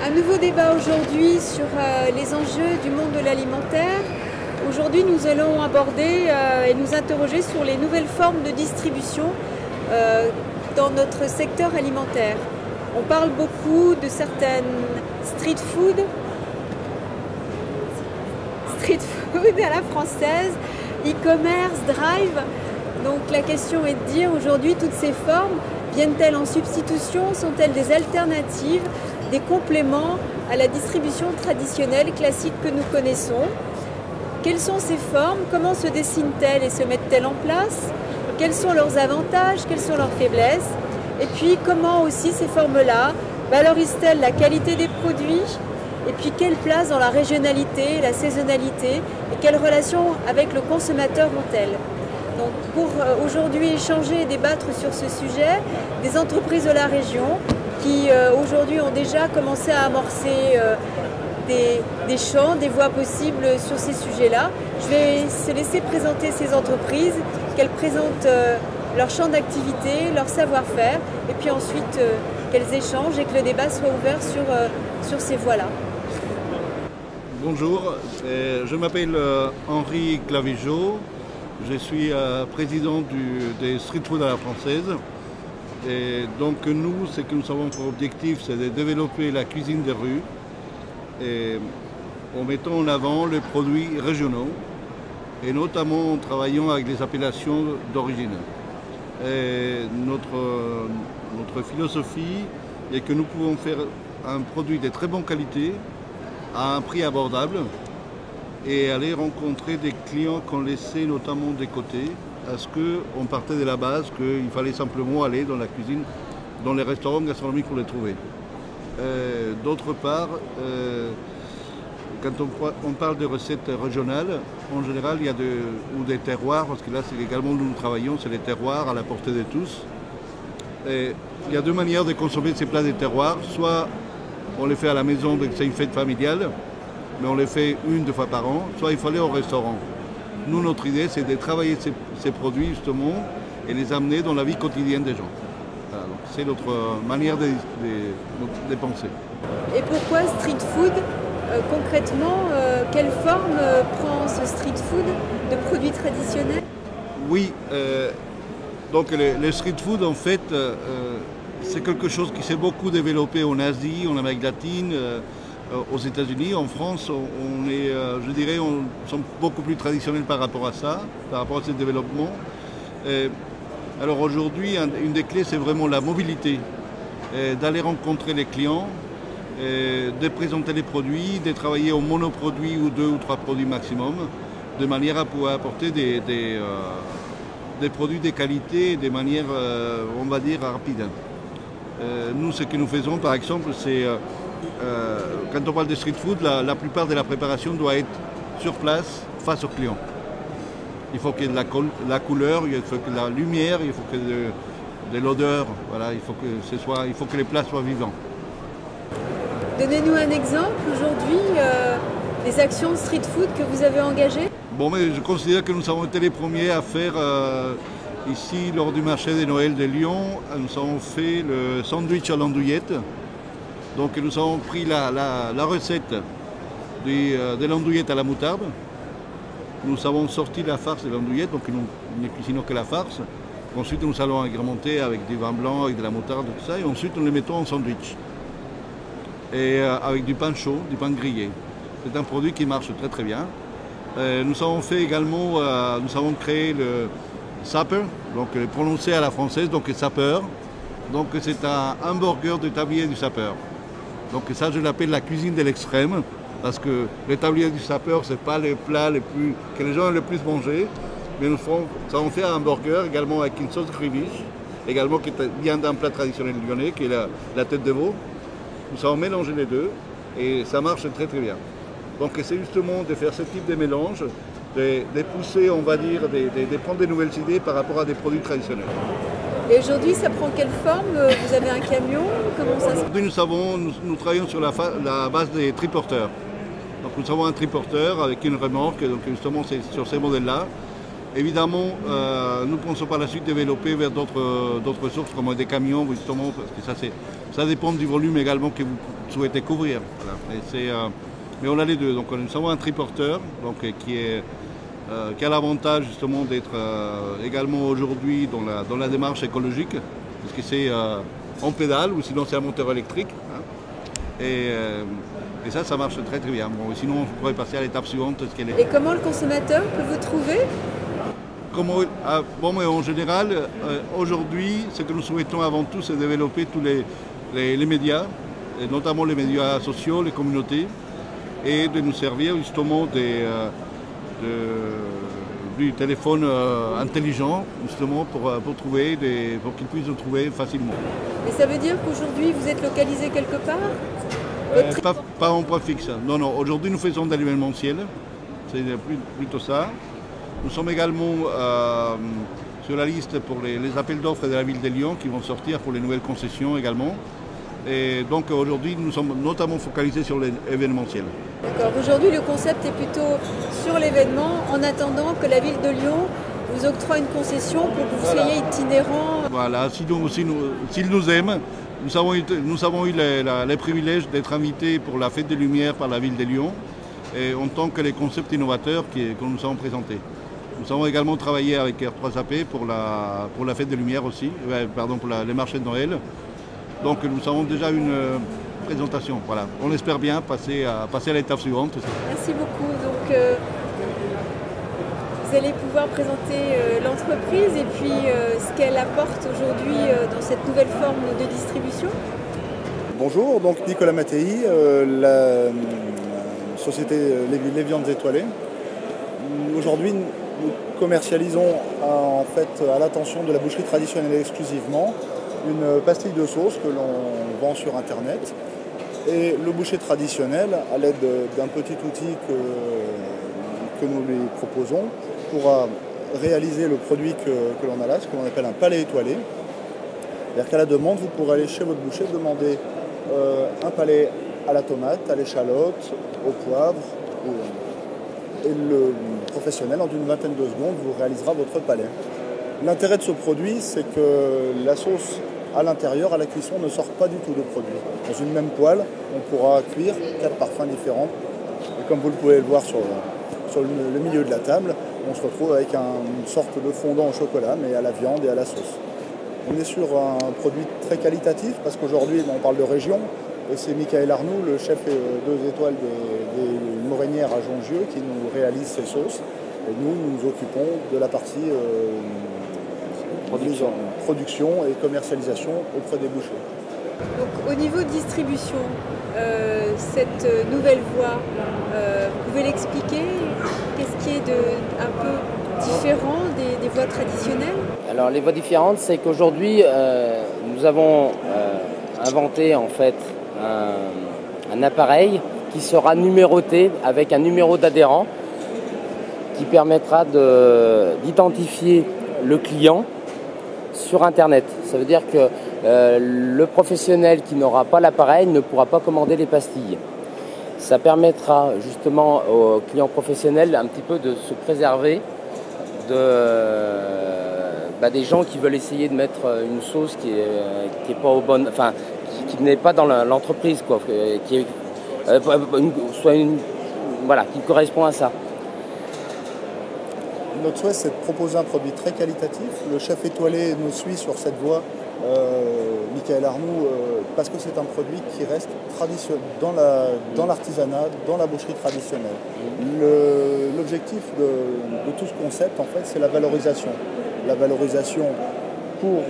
Un nouveau débat aujourd'hui sur les enjeux du monde de l'alimentaire. Aujourd'hui, nous allons aborder et nous interroger sur les nouvelles formes de distribution dans notre secteur alimentaire. On parle beaucoup de certaines street food à la française, e-commerce, drive. Donc la question est de dire aujourd'hui, toutes ces formes viennent-elles en substitution? Sont-elles des alternatives, des compléments à la distribution traditionnelle, classique que nous connaissons? Quelles sont ces formes? Comment se dessinent-elles et se mettent-elles en place? Quels sont leurs avantages? Quelles sont leurs faiblesses? Et puis comment aussi ces formes-là valorisent-elles la qualité des produits? Et puis quelle place dans la régionalité, la saisonnalité? Et quelle relation avec le consommateur ont-elles? Donc pour aujourd'hui échanger et débattre sur ce sujet, des entreprises de la région qui aujourd'hui ont déjà commencé à amorcer des champs, des voies possibles sur ces sujets-là. Je vais se laisser présenter ces entreprises, qu'elles présentent leur champ d'activité, leur savoir-faire, et puis ensuite qu'elles échangent et que le débat soit ouvert sur ces voies-là. Bonjour, je m'appelle Henri Clavigeau, je suis président des Street Food à la française. Et donc nous, ce que nous avons pour objectif, c'est de développer la cuisine de rue et en mettant en avant les produits régionaux et notamment en travaillant avec les appellations d'origine. Notre philosophie est que nous pouvons faire un produit de très bonne qualité à un prix abordable et aller rencontrer des clients qu'on laissait notamment de côté parce qu'on partait de la base qu'il fallait simplement aller dans la cuisine, dans les restaurants gastronomiques pour les trouver. D'autre part, quand on parle de recettes régionales, en général, il y a ou des terroirs, parce que là, c'est également où nous travaillons, c'est les terroirs à la portée de tous. Et il y a deux manières de consommer ces plats des terroirs. Soit on les fait à la maison, c'est une fête familiale, mais on les fait une, deux fois par an. Soit il faut aller au restaurant. Nous, notre idée, c'est de travailler ces produits, justement, et les amener dans la vie quotidienne des gens. Voilà, c'est notre manière de penser. Et pourquoi street food? Concrètement, quelle forme prend ce street food de produits traditionnels? Oui, donc le street food, en fait, c'est quelque chose qui s'est beaucoup développé en Asie, en Amérique latine, aux États-Unis. En France, on est, je dirais, on sommes beaucoup plus traditionnels par rapport à ça, par rapport à ce développement. Alors aujourd'hui, une des clés, c'est vraiment la mobilité, d'aller rencontrer les clients, de présenter les produits, de travailler au monoproduit ou 2 ou 3 produits maximum, de manière à pouvoir apporter des produits de qualité de manière, on va dire, rapide. Nous, ce que nous faisons, par exemple, c'est, quand on parle de street food, la plupart de la préparation doit être sur place, face au client. Il faut qu'il y ait de la couleur, il faut que de la lumière, il faut que de l'odeur, voilà, il faut que les plats soient vivants. Donnez-nous un exemple aujourd'hui des actions street food que vous avez engagées. Bon, mais je considère que nous avons été les premiers à faire ici, lors du marché de Noël de Lyon, nous avons fait le sandwich à l'andouillette. Donc nous avons pris la recette de l'andouillette à la moutarde. Nous avons sorti la farce de l'andouillette, donc nous ne cuisinons que la farce. Ensuite, nous allons agrémenter avec du vin blanc, avec de la moutarde, tout ça. Et ensuite, nous les mettons en sandwich. Et avec du pain chaud, du pain grillé. C'est un produit qui marche très très bien. Nous avons fait également, nous avons créé le Supper, donc prononcé à la française, donc Supper. Donc c'est un hamburger de tablier du Supper. Donc ça, je l'appelle la cuisine de l'extrême, parce que le tablier du Supper, c'est pas les plats que les gens aiment le plus manger, mais nous avons fait un hamburger également avec une sauce gribiche, également qui vient d'un plat traditionnel lyonnais, qui est la tête de veau. Nous avons mélangé les deux et ça marche très très bien. Donc c'est justement de faire ce type de mélange, de pousser, on va dire, de prendre des nouvelles idées par rapport à des produits traditionnels. Et aujourd'hui, ça prend quelle forme? Vous avez un camion? Comment ça se passe? Aujourd'hui, nous travaillons sur la base des triporteurs. Donc nous avons un triporteur avec une remorque, donc justement c'est sur ces modèles-là. Évidemment, nous pensons par la suite développer vers d'autres sources comme des camions, justement, parce que ça dépend du volume également que souhaité couvrir. Voilà. Mais on a les deux. Donc nous avons un triporteur donc, qui a l'avantage justement d'être également aujourd'hui dans la démarche écologique, parce que c'est en pédale ou sinon c'est un moteur électrique. Hein. Et ça marche très très bien. Bon, sinon on pourrait passer à l'étape suivante. Et comment le consommateur peut vous trouver? Mais en général, aujourd'hui, ce que nous souhaitons avant tout, c'est développer tous les médias, et notamment les médias sociaux, les communautés, et de nous servir justement du téléphone intelligent, justement pour qu'ils puissent nous trouver facilement. Et ça veut dire qu'aujourd'hui, vous êtes localisé quelque part? Pas en point fixe. Non. Aujourd'hui, nous faisons de l'événementiel. C'est plutôt ça. Nous sommes également sur la liste pour les appels d'offres de la ville de Lyon qui vont sortir pour les nouvelles concessions également. Et donc aujourd'hui, nous sommes notamment focalisés sur l'événementiel. D'accord. Aujourd'hui, le concept est plutôt sur l'événement en attendant que la ville de Lyon vous octroie une concession pour que vous soyez itinérant. Voilà, s'ils nous aiment, nous avons eu les privilèges d'être invités pour la Fête des Lumières par la ville de Lyon et en tant que les concepts innovateurs que nous avons présentés. Nous avons également travaillé avec R3AP pour la Fête des Lumières aussi, pour les marchés de Noël. Donc nous avons déjà une présentation. Voilà. On espère bien passer à l'étape suivante. Merci beaucoup. Donc, vous allez pouvoir présenter l'entreprise et puis ce qu'elle apporte aujourd'hui dans cette nouvelle forme de distribution. Bonjour, donc Nicolas Mattei, la société Les Viandes Étoilées. Aujourd'hui, nous commercialisons en fait à l'attention de la boucherie traditionnelle exclusivement une pastille de sauce que l'on vend sur internet. Et le boucher traditionnel, à l'aide d'un petit outil que nous lui proposons, pourra réaliser le produit que l'on a là, ce que l'on appelle un palais étoilé. C'est-à-dire qu'à la demande, vous pourrez aller chez votre boucher demander un palais à la tomate, à l'échalote, au poivre. Et le professionnel, en une vingtaine de secondes, vous réalisera votre palais. L'intérêt de ce produit, c'est que la sauce à l'intérieur, à la cuisson, ne sort pas du tout de produit. Dans une même poêle, on pourra cuire 4 parfums différents. Et comme vous pouvez le voir sur le milieu de la table, on se retrouve avec une sorte de fondant au chocolat, mais à la viande et à la sauce. On est sur un produit très qualitatif, parce qu'aujourd'hui, on parle de région, et c'est Michael Arnoux, le chef 2 étoiles des Morinières à Jongieux, qui nous réalise ces sauces. Et nous nous occupons de la partie production et commercialisation auprès des bouchers. Donc, au niveau de distribution, cette nouvelle voie, vous pouvez l'expliquer? Qu'est-ce qui est un peu différent des voies traditionnelles? Alors les voies différentes, c'est qu'aujourd'hui nous avons inventé en fait un appareil qui sera numéroté avec un numéro d'adhérent qui permettra d'identifier le client sur Internet. Ça veut dire que le professionnel qui n'aura pas l'appareil ne pourra pas commander les pastilles. Ça permettra justement aux clients professionnels un petit peu de se préserver des gens qui veulent essayer de mettre une sauce qui est pas au bon, enfin qui n'est pas dans l'entreprise quoi, qui correspond à ça. Notre souhait, c'est de proposer un produit très qualitatif. Le chef étoilé nous suit sur cette voie, Michael Arnoux, parce que c'est un produit qui reste traditionnel dans l'artisanat, dans la boucherie traditionnelle. L'objectif de tout ce concept, en fait, c'est la valorisation. La valorisation pour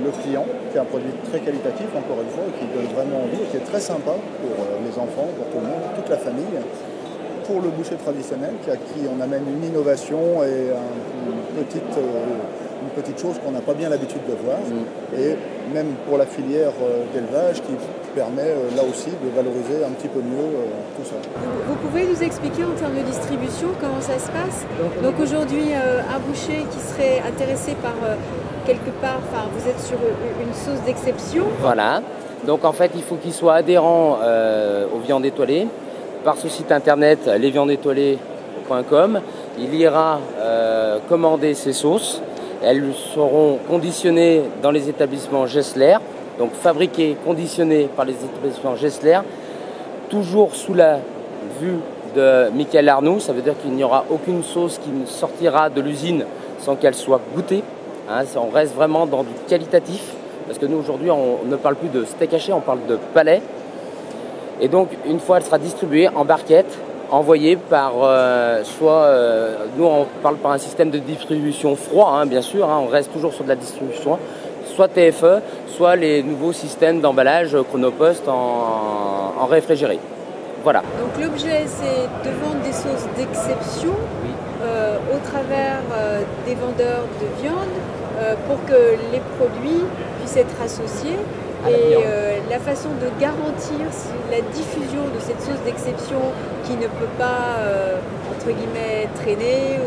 le client, qui est un produit très qualitatif, encore une fois, et qui donne vraiment envie, et qui est très sympa pour les enfants, pour tout le monde, toute la famille. Pour le boucher traditionnel, à qui on amène une innovation et une petite chose qu'on n'a pas bien l'habitude de voir. Et même pour la filière d'élevage qui permet là aussi de valoriser un petit peu mieux tout ça. Vous pouvez nous expliquer en termes de distribution comment ça se passe? Donc aujourd'hui, un boucher qui serait intéressé par quelque part, enfin vous êtes sur une sauce d'exception. Voilà, donc en fait il faut qu'il soit adhérent aux viandes étoilées. Par ce site internet lesviandesetoilées.com, il ira commander ses sauces. Elles seront conditionnées dans les établissements Gessler, donc fabriquées, conditionnées par les établissements Gessler, toujours sous la vue de Michael Arnoux. Ça veut dire qu'il n'y aura aucune sauce qui ne sortira de l'usine sans qu'elle soit goûtée. On reste vraiment dans du qualitatif, parce que nous aujourd'hui on ne parle plus de steak haché, on parle de palais. Et donc une fois elle sera distribuée en barquette, envoyée par nous on parle par un système de distribution froid, bien sûr, on reste toujours sur de la distribution, soit TFE, soit les nouveaux systèmes d'emballage Chronopost en réfrigéré. Voilà. Donc l'objet, c'est de vendre des sauces d'exception au travers des vendeurs de viande pour que les produits puissent être associés. Et la façon de garantir la diffusion de cette sauce d'exception qui ne peut pas, entre guillemets, traîner,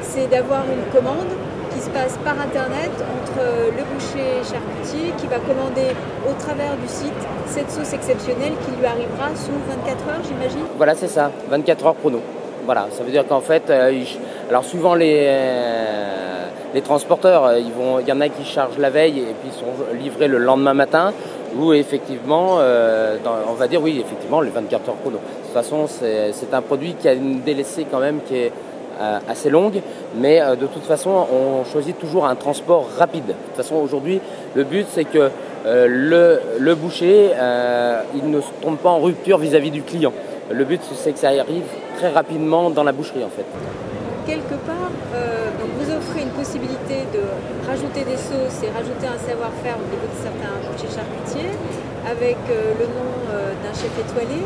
c'est d'avoir une commande qui se passe par internet entre le boucher charcutier qui va commander au travers du site cette sauce exceptionnelle qui lui arrivera sous 24 heures, j'imagine. Voilà, c'est ça, 24 heures chrono. Voilà, ça veut dire qu'en fait, alors suivant les transporteurs, il y en a qui chargent la veille et puis sont livrés le lendemain matin, ou effectivement, on va dire oui, effectivement, les 24 heures chrono. De toute façon, c'est un produit qui a une délaissée quand même qui est assez longue, mais de toute façon on choisit toujours un transport rapide. De toute façon aujourd'hui le but c'est que le boucher il ne se tombe pas en rupture vis-à-vis du client. Le but c'est que ça arrive très rapidement dans la boucherie en fait. Quelque part, donc vous offrez une possibilité de rajouter des sauces et rajouter un savoir-faire au niveau de certains bouchers charcutiers avec le nom d'un chef étoilé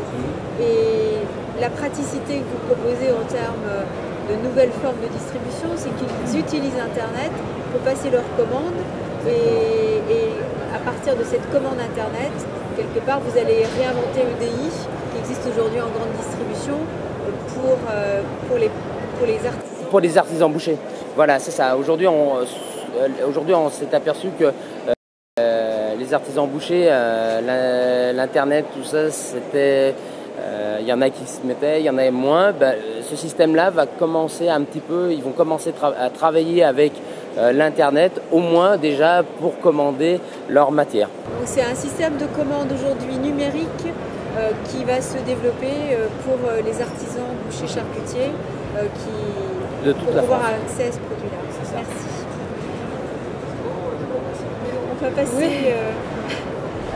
et la praticité que vous proposez en termes de nouvelles formes de distribution, c'est qu'ils utilisent Internet pour passer leurs commandes et à partir de cette commande Internet, quelque part, vous allez réinventer EDI qui existe aujourd'hui en grande distribution pour les artisans. Pour les artisans bouchers, voilà, c'est ça. Aujourd'hui, on s'est aperçu que les artisans bouchers, l'Internet, tout ça, c'était... Il y en a qui se mettaient, il y en avait moins. Ce système-là va commencer un petit peu, ils vont commencer à travailler avec l'Internet, au moins déjà pour commander leur matière. Donc c'est un système de commande aujourd'hui numérique qui va se développer pour les artisans bouchers charcutiers de toute pour la pouvoir France. avoir accès à ce produit-là. Merci. On va passer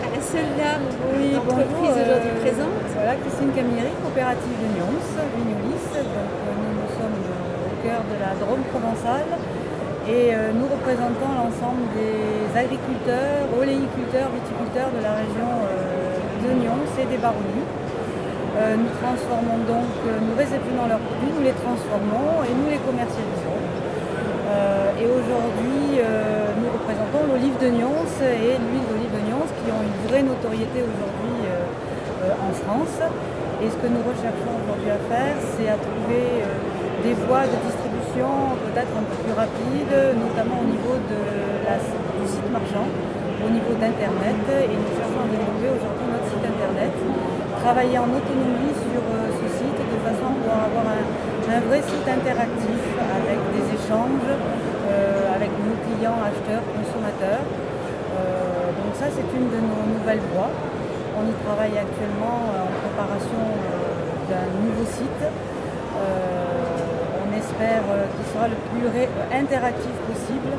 à la seule dame d'entreprise aujourd'hui présente. Voilà, Christine Camilleri, coopérative de Nyons, Vignolis. Donc, nous sommes au cœur de la Drôme provençale et nous représentons l'ensemble des agriculteurs, oléiculteurs, viticulteurs de la région de Nyons et des Baronnies. Nous transformons donc, nous réceptionnons leurs produits, nous les transformons et nous les commercialisons. Et aujourd'hui, nous représentons l'olive de Nyons et l'huile d'olive de Nyons qui ont une vraie notoriété aujourd'hui en France. Et ce que nous recherchons aujourd'hui à faire, c'est à trouver des voies de distribution peut-être un peu plus rapides, notamment au niveau du site marchand, au niveau d'Internet. Et nous cherchons à développer aujourd'hui notre site Internet, travailler en autonomie sur ce site de façon à pouvoir avoir un vrai site interactif avec des échanges avec nos clients, acheteurs, consommateurs. Donc ça, c'est une de nos nouvelles voies. On y travaille actuellement en préparation d'un nouveau site. On espère qu'il sera le plus interactif possible,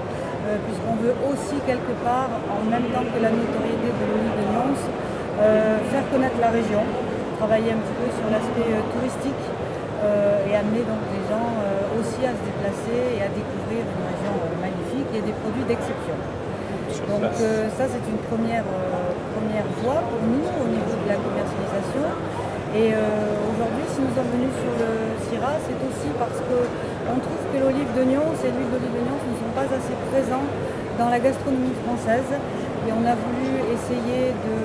puisqu'on veut aussi quelque part, en même temps que la notoriété de l'olive de Nyons, faire connaître la région, travailler un petit peu sur l'aspect touristique et amener donc des gens aussi à se déplacer et à découvrir une région magnifique et des produits d'exception. Donc ça c'est une première voie pour nous au niveau de la commercialisation. Et aujourd'hui, si nous sommes venus sur le Syrah, c'est aussi parce qu'on trouve que l'olive de Nyons et l'huile d'olive de Nyons ne sont pas assez présents dans la gastronomie française. Et on a voulu essayer de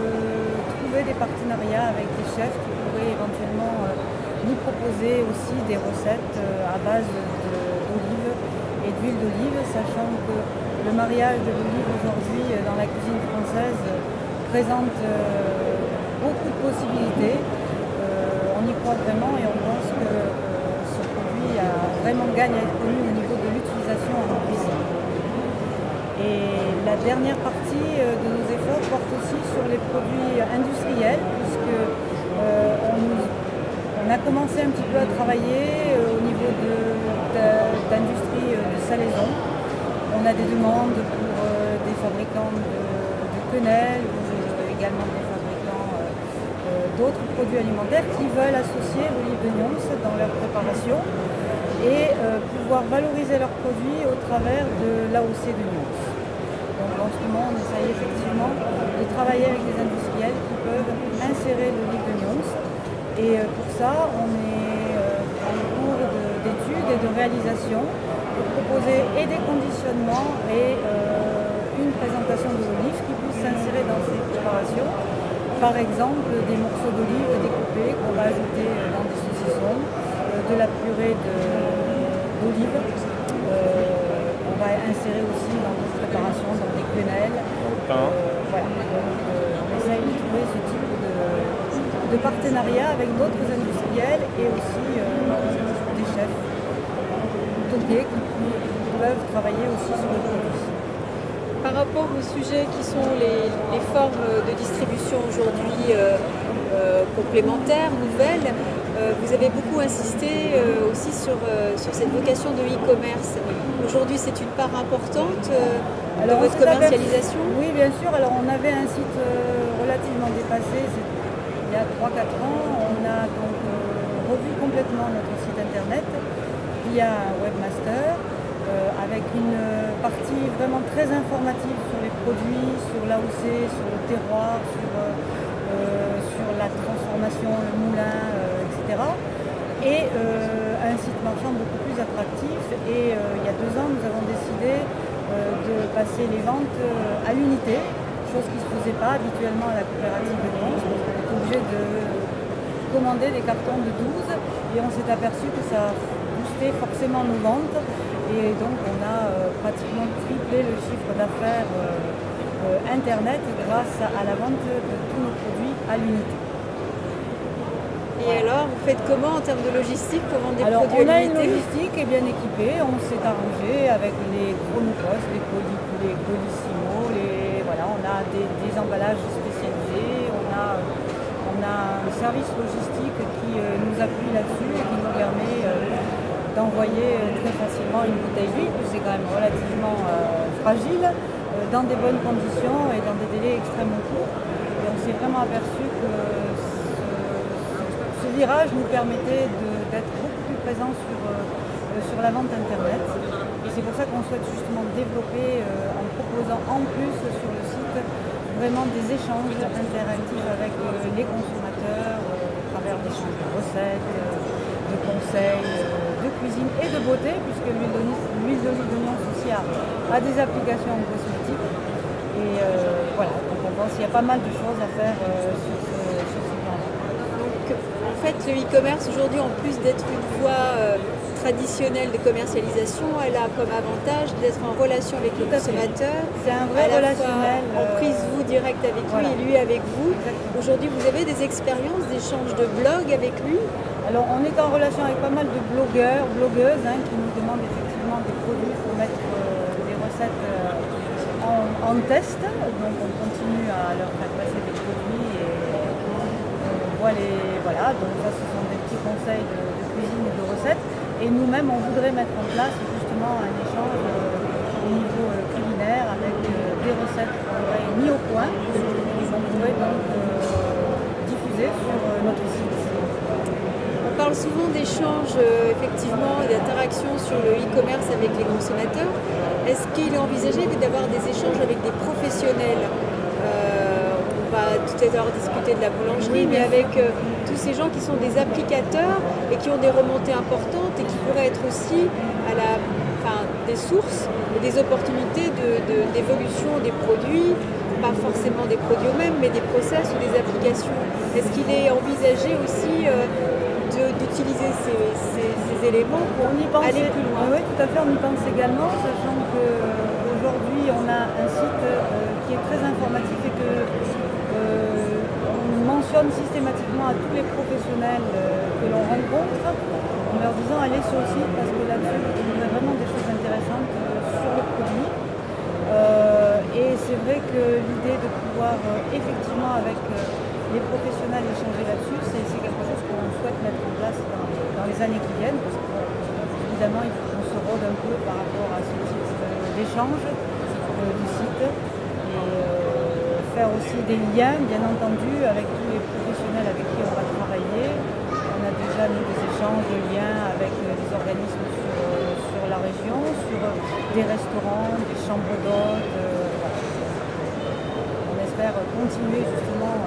trouver des partenariats avec des chefs qui pourraient éventuellement nous proposer aussi des recettes à base d'olive et d'huile d'olive, sachant que le mariage de l'olive aujourd'hui dans la cuisine française présente beaucoup de possibilités. On y croit vraiment et on pense que ce produit gagne à être connu au niveau de l'utilisation en cuisine. Et la dernière partie de nos efforts porte aussi sur les produits industriels, puisque commencé un petit peu à travailler au niveau d'industrie de salaison. On a des demandes pour des fabricants de quenelles ou également des fabricants d'autres produits alimentaires qui veulent associer l'olive de Nyons dans leur préparation et pouvoir valoriser leurs produits au travers de l'AOC de Nyons. Donc en ce moment, on essaye effectivement de travailler avec des industriels qui peuvent insérer l'olive de Nyons. Et pour ça, on est en cours d'études et de réalisation pour proposer et des conditionnements et une présentation de l'olive qui puisse s'insérer dans ces préparations. Par exemple, des morceaux d'olive découpés qu'on va ajouter dans des saucissons, de la purée d'olive. On va insérer aussi dans d'autres préparations, dans des quenelles. Voilà. Donc, on essaye de trouver ce type de partenariat avec d'autres industriels et aussi des chefs hôteliers qui peuvent travailler aussi sur le produit. Par rapport aux sujets qui sont les formes de distribution aujourd'hui complémentaires, nouvelles, vous avez beaucoup insisté aussi sur cette vocation de e-commerce. Aujourd'hui, c'est une part importante de votre commercialisation? Oui, bien sûr. Alors, on avait un site relativement dépassé. Il y a 3-4 ans, on a donc revu complètement notre site internet via un webmaster avec une partie vraiment très informative sur les produits, sur l'AOC, sur le terroir, sur la transformation, le moulin, etc. Et un site marchand beaucoup plus attractif. Et il y a 2 ans, nous avons décidé de passer les ventes à l'unité, chose qui ne se faisait pas habituellement à la coopérative de Nyons, parce qu'on est obligé de commander des cartons de 12 et on s'est aperçu que ça boostait forcément nos ventes et donc on a pratiquement triplé le chiffre d'affaires internet grâce à la vente de tous nos produits à l'unité. Et alors, vous faites comment en termes de logistique pour vendre des produits On à l'unité? a une logistique qui est bien équipée, on s'est arrangé avec les chronopostes, les colissimo, voilà, on a des emballages spécialisés, on a un service logistique qui nous appuie là-dessus et qui nous permet d'envoyer très facilement une bouteille d'huile, c'est quand même relativement fragile, dans des bonnes conditions et dans des délais extrêmement courts. Et on s'est vraiment aperçu que ce virage nous permettait d'être beaucoup plus présents sur la vente internet. Et c'est pour ça qu'on souhaite justement développer en proposant en plus sur le site vraiment des échanges interactifs avec les consommateurs à travers d'échanges de recettes, de conseils, de cuisine et de beauté, puisque l'huile d'olive de Nyons aussi a des applications en cosmétique. Et voilà, donc on pense qu'il y a pas mal de choses à faire sur ce plan-là. Donc en fait, le e-commerce aujourd'hui, en plus d'être une voie traditionnelle de commercialisation, elle a comme avantage d'être en relation avec le consommateur. C'est un vrai relationnel. En prise, vous, direct avec lui et lui avec vous. Aujourd'hui, vous avez des expériences d'échange de blogs avec lui? Alors, on est en relation avec pas mal de blogueurs, blogueuses qui nous demandent effectivement des produits pour mettre des recettes en test. Donc, on continue à leur faire passer des produits et on voit voilà, donc ça, ce sont des petits conseils de cuisine et de recettes. Et nous-mêmes, on voudrait mettre en place justement un échange au niveau culinaire avec des recettes qu'on aurait mis au point et qu'on pourrait donc diffuser sur notre site. On parle souvent d'échanges, effectivement, et d'interactions sur le e-commerce avec les consommateurs. Est-ce qu'il est envisagé d'avoir des échanges avec des professionnels? On va tout à l'heure discuter de la boulangerie, mais avec tous ces gens qui sont des applicateurs et qui ont des remontées importantes et qui pourraient être aussi des sources et des opportunités d'évolution des produits, pas forcément des produits eux-mêmes, mais des process ou des applications. Est-ce qu'il est envisagé aussi d'utiliser ces éléments pour aller plus loin? Oui, tout à fait, on y pense également, sachant qu'aujourd'hui on a un site qui est très informatif et que on mentionne systématiquement à tous les professionnels que l'on rencontre en leur disant allez sur le site parce que là-dessus vous trouverez vraiment des choses intéressantes sur le produit. Et c'est vrai que l'idée de pouvoir effectivement avec les professionnels échanger là-dessus, c'est quelque chose qu'on souhaite mettre en place années qui viennent, parce que évidemment il faut qu'on se rôde un peu par rapport à ce type d'échange du site et faire aussi des liens bien entendu avec tous les professionnels avec qui on va travailler. On a déjà nous des échanges de liens avec des organismes sur la région, sur des restaurants, des chambres d'hôtes. On espère continuer justement,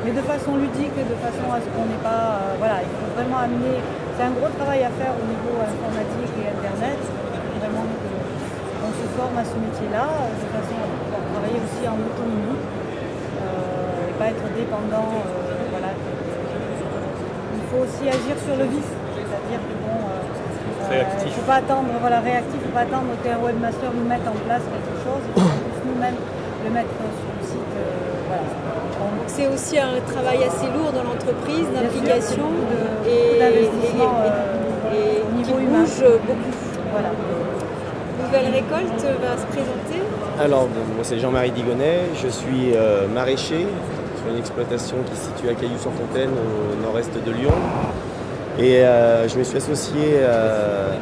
mais de façon ludique, de façon à ce qu'on n'ait pas... voilà, il faut vraiment amener... C'est un gros travail à faire au niveau informatique et Internet. Il faut vraiment qu'on se forme à ce métier-là, de façon à pouvoir travailler aussi en autonomie et pas être dépendant. Voilà. Il faut aussi agir sur le vif, c'est-à-dire que bon... il ne faut pas attendre, voilà, réactif, il ne faut pas attendre qu'un webmaster nous mette en place quelque chose, il faut plus nous-mêmes le mettre sur le site. Voilà. Donc c'est aussi un travail assez lourd dans l'entreprise, d'implication et d'investissement et qui bouge beaucoup. Voilà. Nouvelle Récolte va se présenter. Alors, moi c'est Jean-Marie Digonnet, je suis maraîcher sur une exploitation qui se situe à Cailloux-sur-Fontaine au nord-est de Lyon. Et je me suis associé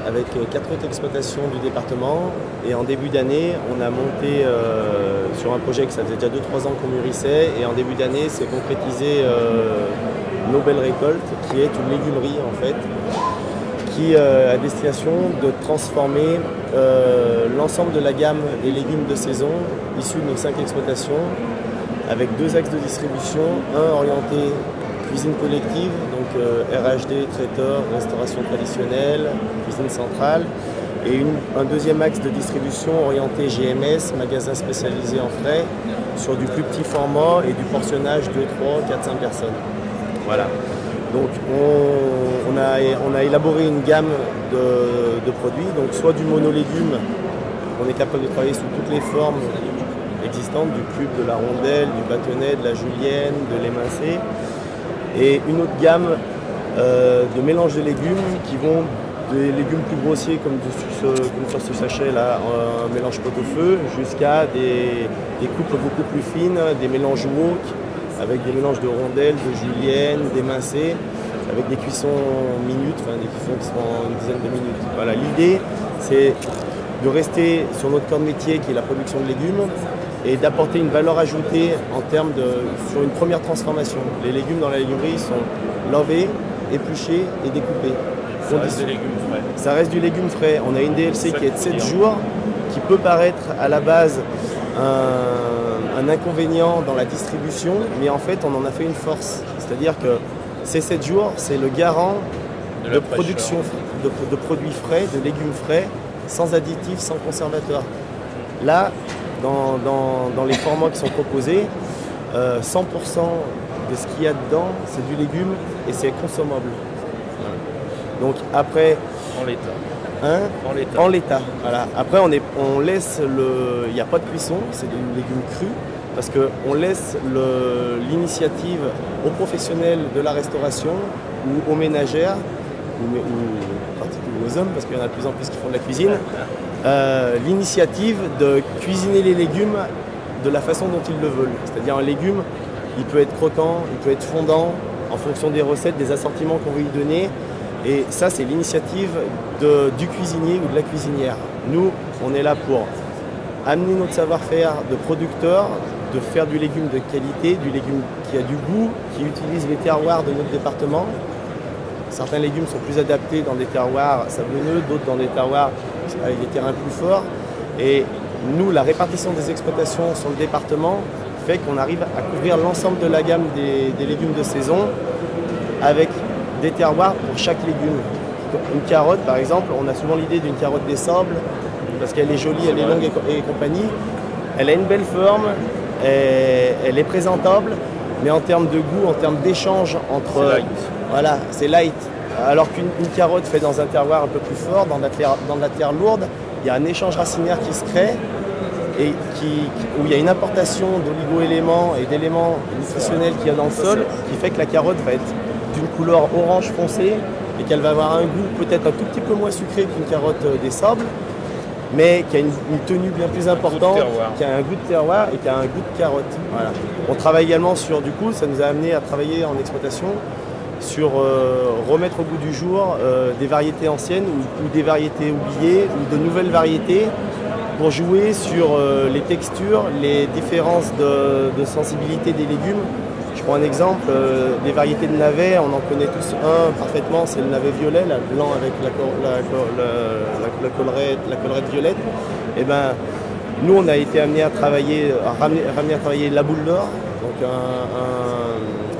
avec 4 autres exploitations du département. Et en début d'année, on a monté sur un projet que ça faisait déjà 2-3 ans qu'on mûrissait. Et en début d'année, c'est concrétisé nos belles récoltes, qui est une légumerie en fait, qui a destination de transformer l'ensemble de la gamme des légumes de saison issus de nos 5 exploitations, avec 2 axes de distribution, un orienté cuisine collective, donc RHD, traiteur, restauration traditionnelle, cuisine centrale, et un deuxième axe de distribution orienté GMS, magasin spécialisé en frais, sur du plus petit format et du portionnage 2, 3, 4, 5 personnes. Voilà. Donc on a élaboré une gamme de produits, donc soit du monolégume, on est capable de travailler sous toutes les formes existantes, du cube, de la rondelle, du bâtonnet, de la julienne, de l'émincé, et une autre gamme de mélange de légumes qui vont des légumes plus grossiers comme sur ce sachet là, un mélange pot-au-feu, jusqu'à des coupes beaucoup plus fines, des mélanges wok avec des mélanges de rondelles, de julienne, d'émincé, avec des cuissons minutes, enfin des cuissons qui sont en une dizaine de minutes. Voilà, l'idée c'est de rester sur notre corps de métier qui est la production de légumes et d'apporter une valeur ajoutée en termes sur une première transformation. Les légumes dans la légumerie sont lavés, épluchés et découpés. Ça reste des légumes frais. Ça reste du légume frais. On a une DLC qui est de 7 jours, qui peut paraître à la base un inconvénient dans la distribution, mais en fait on en a fait une force. C'est-à-dire que ces 7 jours, c'est le garant de production de produits frais, de légumes frais, sans additifs, sans conservateurs. Là, dans les formats qui sont proposés, 100% de ce qu'il y a dedans, c'est du légume et c'est consommable. Donc après... En l'état. Hein, en l'état. Voilà. Après, on laisse il n'y a pas de cuisson, c'est des légumes crus, parce qu'on laisse l'initiative aux professionnels de la restauration ou aux ménagères, ou aux hommes, parce qu'il y en a de plus en plus qui font de la cuisine, l'initiative de cuisiner les légumes de la façon dont ils le veulent. C'est-à-dire un légume, il peut être croquant, il peut être fondant, en fonction des recettes, des assortiments qu'on veut lui donner. Et ça, c'est l'initiative du cuisinier ou de la cuisinière. Nous, on est là pour amener notre savoir-faire de producteur, de faire du légume de qualité, du légume qui a du goût, qui utilise les terroirs de notre département. Certains légumes sont plus adaptés dans des terroirs sablonneux, d'autres dans des terroirs avec des terrains plus forts. Et nous, la répartition des exploitations sur le département fait qu'on arrive à couvrir l'ensemble de la gamme des légumes de saison avec des terroirs pour chaque légume. Une carotte, par exemple, on a souvent l'idée d'une carotte des sables, parce qu'elle est jolie, elle est longue et compagnie. Elle a une belle forme, elle est présentable, mais en termes de goût, en termes d'échange entre... C'est light. Voilà, c'est light. Alors qu'une carotte faite dans un terroir un peu plus fort, dans de la terre lourde, il y a un échange racinaire qui se crée, et où il y a une importation d'oligo-éléments et d'éléments nutritionnels qu'il y a dans le sol, qui fait que la carotte va être d'une couleur orange foncé et qu'elle va avoir un goût peut-être un tout petit peu moins sucré qu'une carotte des sables, mais qui a une tenue bien plus importante, qui a un goût de terroir et qui a un goût de carotte. Voilà. On travaille également sur, du coup, ça nous a amené à travailler en exploitation sur remettre au goût du jour des variétés anciennes ou des variétés oubliées ou de nouvelles variétés pour jouer sur les textures, les différences de sensibilité des légumes. Je prends un exemple, des variétés de navets, on en connaît tous un parfaitement, c'est le navet violet, là, blanc avec la collerette violette. Et ben, nous on a été amené à travailler, ramener à travailler la boule d'or, donc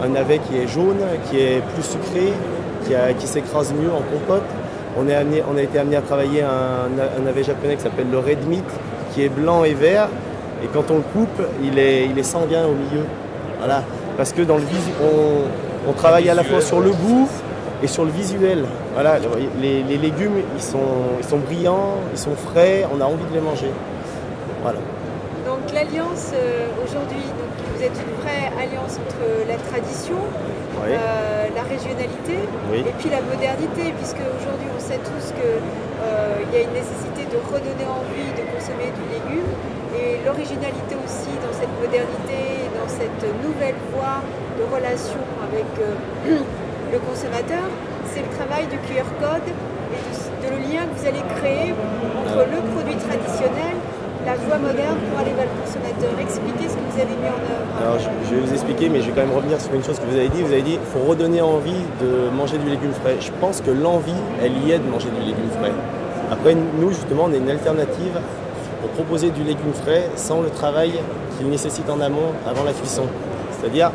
un navet qui est jaune, qui est plus sucré, qui s'écrase mieux en compote. On a été amené à travailler un navet japonais qui s'appelle le red meat, qui est blanc et vert, et quand on le coupe, il est sanguin au milieu. Voilà. Parce que dans le on travaille à la fois sur le goût et sur le visuel. Voilà. Les légumes, ils sont brillants, ils sont frais, on a envie de les manger. Voilà. Donc l'alliance aujourd'hui, vous êtes une vraie alliance entre la tradition, oui. La régionalité, oui. et puis la modernité, puisque aujourd'hui on sait tous qu'il y a une nécessité de redonner envie de consommer du légume, et l'originalité aussi dans cette modernité, dans cette nouvelle voie de relation avec le consommateur, c'est le travail du QR code et de le lien que vous allez créer entre le produit traditionnel, la voie moderne pour aller vers le consommateur. Expliquez ce que vous avez mis en œuvre. Alors je vais vous expliquer, mais je vais quand même revenir sur une chose que vous avez dit. Vous avez dit qu'il faut redonner envie de manger du légume frais. Je pense que l'envie, elle y est de manger du légume frais. Après, nous, justement, on est une alternative pour proposer du légume frais sans le travail qu'il nécessite en amont avant la cuisson. C'est-à-dire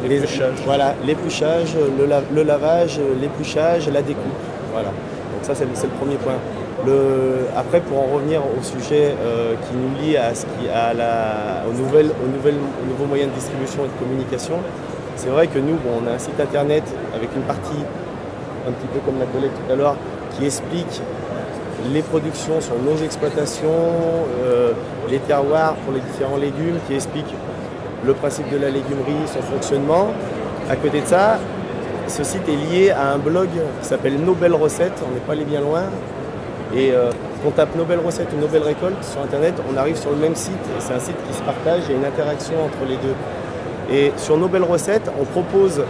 l'épluchage, le lavage, l'épluchage, la découpe. Voilà. Donc ça, c'est le premier point. Après, pour en revenir au sujet qui nous lie aux nouveaux moyens de distribution et de communication, c'est vrai que nous, on a un site internet avec une partie, un petit peu comme la collègue tout à l'heure, qui explique les productions sur nos exploitations, les terroirs pour les différents légumes, qui explique le principe de la légumerie, son fonctionnement. À côté de ça, ce site est lié à un blog qui s'appelle Nos Belles Recettes, on n'est pas allé bien loin. Et quand on tape Nos Belles Recettes ou Nos Belles Récoltes sur internet, on arrive sur le même site. Et c'est un site qui se partage, il y a une interaction entre les deux. Et sur Nos Belles Recettes, on propose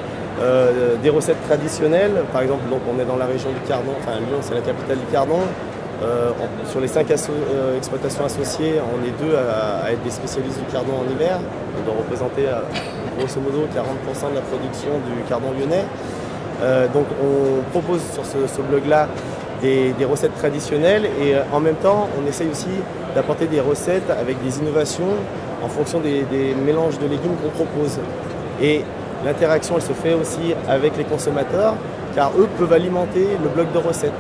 des recettes traditionnelles. Par exemple, donc on est dans la région du Cardon, enfin Lyon c'est la capitale du Cardon. Sur les 5 exploitations associées, on est 2 à être des spécialistes du Cardon en hiver. On doit représenter grosso modo 40% de la production du Cardon lyonnais. Donc on propose sur ce blog-là des recettes traditionnelles et en même temps on essaye aussi d'apporter des recettes avec des innovations en fonction des mélanges de légumes qu'on propose. Et l'interaction elle se fait aussi avec les consommateurs car eux peuvent alimenter le blog de recettes.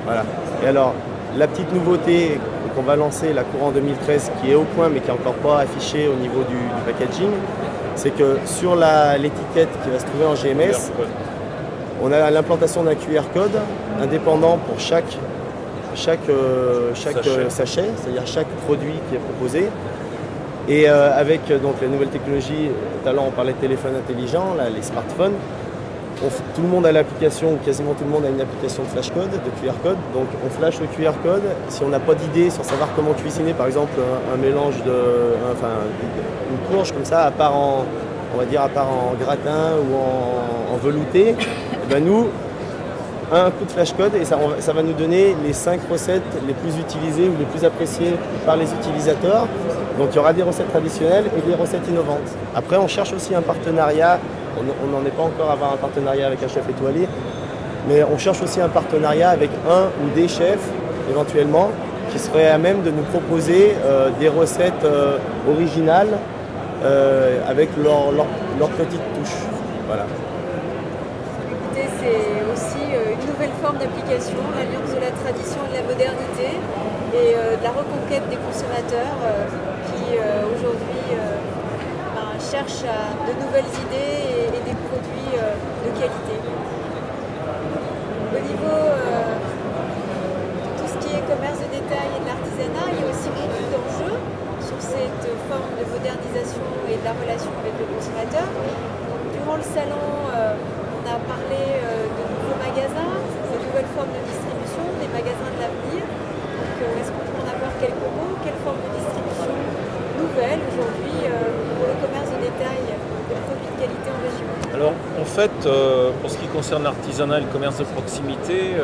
Voilà. Et alors la petite nouveauté qu'on va lancer la courant 2013 qui est au point mais qui n'est encore pas affichée au niveau du packaging, c'est que sur l'étiquette qui va se trouver en GMS, on a l'implantation d'un QR code indépendant pour chaque sachet, c'est-à-dire chaque produit qui est proposé. Et avec donc, les nouvelles technologies, tout à l'heure on parlait de téléphone intelligent, là, les smartphones, tout le monde a l'application, quasiment tout le monde a une application de flash code, de QR code. Donc on flash le QR code. Si on n'a pas d'idée sur savoir comment cuisiner, par exemple un mélange une courge comme ça, à part en gratin ou en velouté, et ben nous, un coup de flash code et ça va nous donner les 5 recettes les plus utilisées ou les plus appréciées par les utilisateurs. Donc il y aura des recettes traditionnelles et des recettes innovantes. Après on cherche aussi un partenariat, on n'en est pas encore à avoir un partenariat avec un chef étoilé, mais on cherche aussi un partenariat avec un ou des chefs éventuellement qui seraient à même de nous proposer des recettes originales avec leur petite touche. Voilà. Écoutez, c'est aussi une nouvelle forme d'application, l'alliance de la tradition et de la modernité et de la reconquête des consommateurs qui aujourd'hui cherchent de nouvelles idées et des produits de qualité. Au niveau de tout ce qui est commerce de détail et de l'artisanat, il y a aussi beaucoup d'enjeux sur cette forme de modernisation et de la relation avec le consommateur. Donc, durant le salon, on a parlé de nouveaux magasins, de nouvelles formes de distribution, des magasins de l'avenir. Donc, est-ce qu'on peut en avoir quelques mots? Quelle forme de distribution nouvelle aujourd'hui pour le commerce de détail de produits de qualité en région? Alors, on fait, pour ce qui concerne l'artisanat et le commerce de proximité,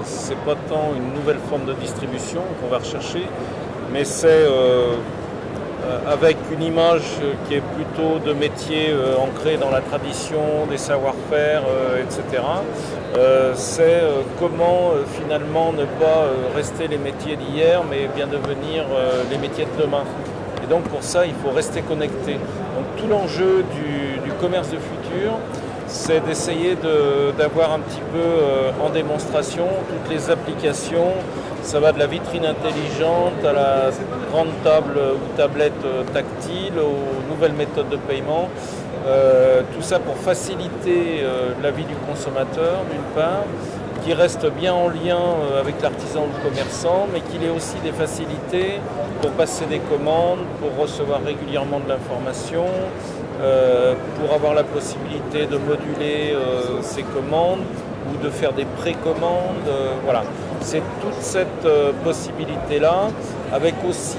c'est pas tant une nouvelle forme de distribution qu'on va rechercher, mais c'est avec une image qui est plutôt de métier ancré dans la tradition, des savoir-faire, etc. C'est comment finalement ne pas rester les métiers d'hier, mais bien devenir les métiers de demain. Et donc pour ça, il faut rester connecté. Donc tout l'enjeu du commerce de futur, c'est d'essayer d'avoir un petit peu en démonstration toutes les applications. Ça va de la vitrine intelligente à la grande table ou tablette tactile, aux nouvelles méthodes de paiement. Tout ça pour faciliter la vie du consommateur, d'une part, qui reste bien en lien avec l'artisan ou le commerçant, mais qu'il ait aussi des facilités pour passer des commandes, pour recevoir régulièrement de l'information, pour avoir la possibilité de moduler ses commandes ou de faire des précommandes. Voilà. C'est toute cette possibilité-là, avec aussi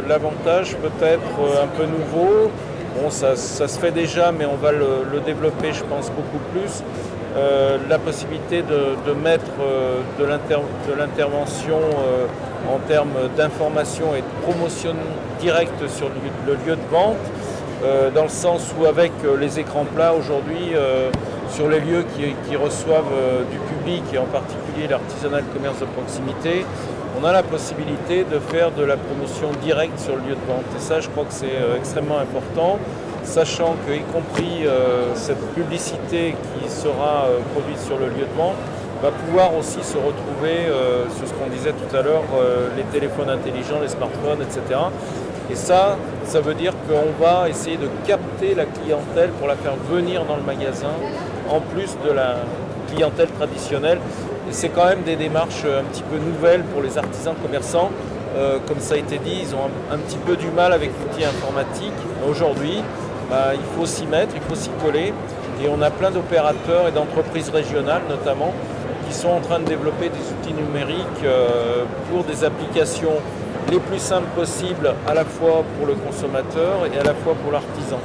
l'avantage peut-être un peu nouveau. Bon, ça se fait déjà, mais on va le développer, je pense, beaucoup plus. La possibilité de mettre de l'intervention en termes d'information et de promotion directe sur le lieu de vente, dans le sens où avec les écrans plats aujourd'hui, sur les lieux qui reçoivent du public et en particulier l'artisanat et le commerce de proximité, on a la possibilité de faire de la promotion directe sur le lieu de vente. Et ça, je crois que c'est extrêmement important, sachant que, y compris cette publicité qui sera produite sur le lieu de vente, va pouvoir aussi se retrouver sur ce qu'on disait tout à l'heure, les téléphones intelligents, les smartphones, etc. Et ça veut dire qu'on va essayer de capter la clientèle pour la faire venir dans le magasin, en plus de la clientèle traditionnelle. Et c'est quand même des démarches un petit peu nouvelles pour les artisans commerçants. Comme ça a été dit, ils ont un petit peu du mal avec l'outil informatique. Aujourd'hui, il faut s'y mettre, il faut s'y coller. Et on a plein d'opérateurs et d'entreprises régionales notamment qui sont en train de développer des outils numériques pour des applications les plus simples possibles, à la fois pour le consommateur et à la fois pour l'artisan.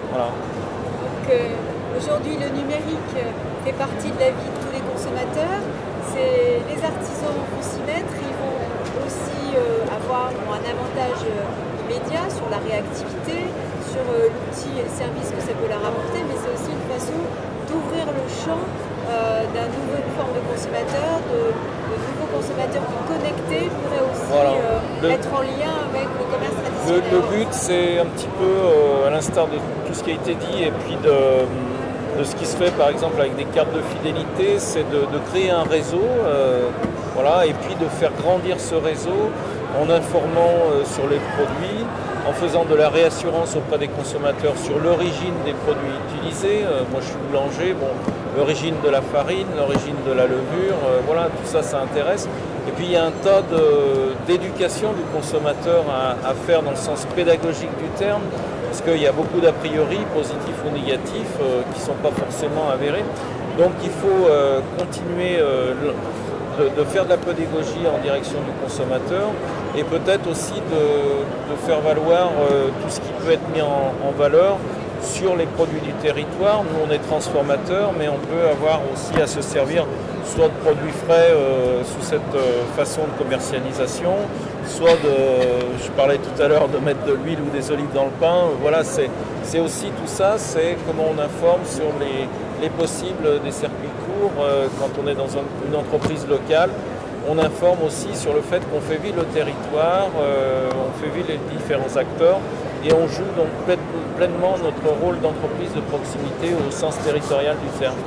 Voilà. Donc aujourd'hui, le numérique fait partie de la vie de tous les consommateurs. Les artisans vont s'y mettre, ils vont aussi avoir un avantage immédiat sur la réactivité, sur l'outil et le service que ça peut leur apporter, mais c'est aussi une façon d'ouvrir le champ d'une nouvelle forme de consommateur, de nouveaux consommateurs qui connectés pourraient aussi être en lien avec le commerce traditionnel. Le but, c'est un petit peu, à l'instar de tout ce qui a été dit, et puis de ce qui se fait par exemple avec des cartes de fidélité, c'est de créer un réseau, voilà, et puis de faire grandir ce réseau en informant sur les produits, en faisant de la réassurance auprès des consommateurs sur l'origine des produits utilisés. Moi je suis boulanger, bon, l'origine de la farine, l'origine de la levure, voilà, tout ça, ça intéresse. Et puis il y a un tas d'éducation du consommateur à faire dans le sens pédagogique du terme, parce qu'il y a beaucoup d'a priori, positifs ou négatifs, qui ne sont pas forcément avérés. Donc il faut continuer de faire de la pédagogie en direction du consommateur et peut-être aussi de faire valoir tout ce qui peut être mis en valeur sur les produits du territoire. Nous, on est transformateurs, mais on peut avoir aussi à se servir soit de produits frais sous cette façon de commercialisation, soit je parlais tout à l'heure de mettre de l'huile ou des olives dans le pain. Voilà, c'est aussi tout ça, c'est comment on informe sur les possibles des circuits courts quand on est dans une entreprise locale. On informe aussi sur le fait qu'on fait vivre le territoire, on fait vivre les différents acteurs et on joue donc pleinement notre rôle d'entreprise de proximité au sens territorial du terme.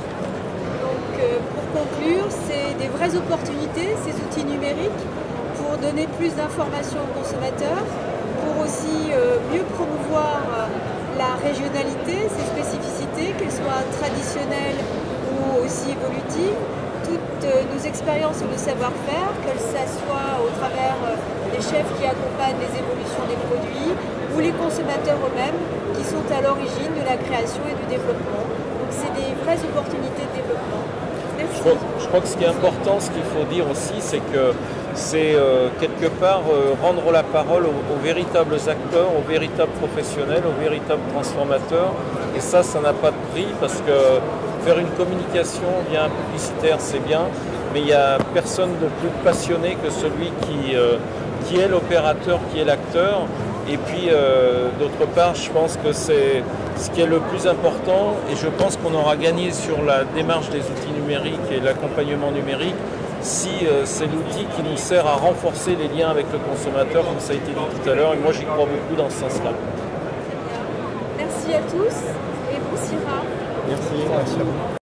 Donc pour conclure, c'est des vraies opportunités, ces outils numériques, pour donner plus d'informations aux consommateurs, pour aussi mieux promouvoir la régionalité, ses spécificités, qu'elles soient traditionnelles ou aussi évolutives. Toutes nos expériences et nos savoir-faire, que ce soit au travers des chefs qui accompagnent les évolutions des produits ou les consommateurs eux-mêmes qui sont à l'origine de la création et du développement. Donc c'est des vraies opportunités de développement. Merci. Je crois que ce qui est important, ce qu'il faut dire aussi, c'est que c'est quelque part rendre la parole aux véritables acteurs, aux véritables professionnels, aux véritables transformateurs. Et ça n'a pas de prix parce que faire une communication via un publicitaire, c'est bien, mais il n'y a personne de plus passionné que celui qui est l'opérateur, qui est l'acteur. Et puis, d'autre part, je pense que c'est ce qui est le plus important, et je pense qu'on aura gagné sur la démarche des outils numériques et l'accompagnement numérique si c'est l'outil qui nous sert à renforcer les liens avec le consommateur, comme ça a été dit tout à l'heure, et moi j'y crois beaucoup dans ce sens-là. Merci à tous et bon Syrah. Merci.